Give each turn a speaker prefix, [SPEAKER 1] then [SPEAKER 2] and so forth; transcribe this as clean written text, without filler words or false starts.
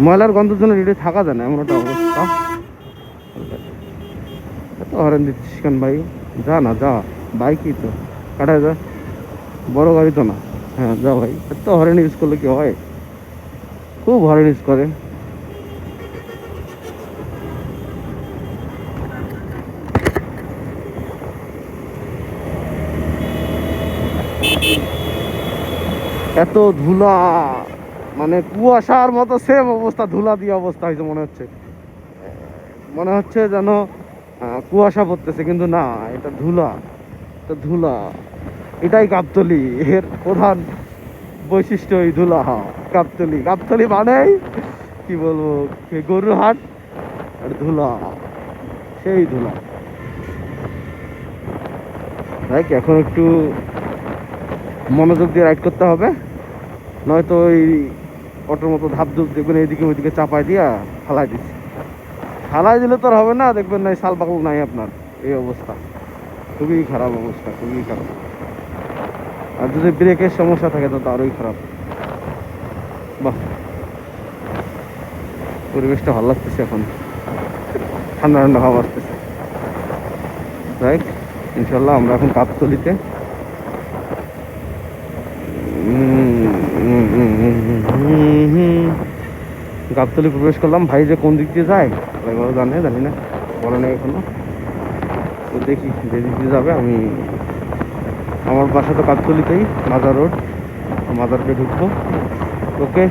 [SPEAKER 1] ময়লার গন্ধের জন্য রেডি থাকা যায় না, এমন একটা অবস্থা। এত হরেন দিচ্ছিস কেন ভাই? যা না যা, বাইকই তো, কাটায় যা, বড় গাড়ি তো না। হ্যাঁ যা ভাই, এত হরেন ইউজ করলে কি হয়? খুব হরেন ইউজ করে। এত ধুলা, মানে কুয়াশার মতো সেম অবস্থা, ধুলা দিয়ে অবস্থা হয়েছে। মনে হচ্ছে, মনে হচ্ছে যেন কুয়াশা পড়তেছে, কিন্তু না, এটা ধুলা, এটা ধুলা। এটাই গাবতলী, এর প্রধান বৈশিষ্ট্য এই ধুলা। গাবতলী, গাবতলী মানেই কি বলবো, গরুর হাট আর ধুলা, সেই ধুলা। দেখ এখন একটু মনোযোগ দিয়ে রাইড করতে হবে, নয়তো ওই অটোর মতো ধাপ ধুপ দেখবেন এইদিকে ওইদিকে চাপাই দিয়া ফালাই দিচ্ছে। ফালাই দিলে তো আর হবে না, দেখবেন না শাল পাকল নাই আপনার, এই অবস্থা। খুবই খারাপ অবস্থা, খুবই খারাপ। আর যদি ব্রেকের সমস্যা থাকে তো আরোই খারাপ। বাহ, পরিবেশটা ভালো লাগতেছে এখন, ঠান্ডা ঠান্ডা হাওয়া আসতেছে। রাইট, ইনশাল্লাহ আমরা এখন গাবতলীতে গাবতলী প্রবেশ করলাম। ভাই যে কোন দিক দিয়ে যায় এভাবে জানি না, বলে নেই এখনো। তো দেখি যে দিক দিয়ে যাবে। আমি, আমার বাসা তো গাবতলীতেই, মাজার রোড, মাজারকে ঢুকবো। ওকে।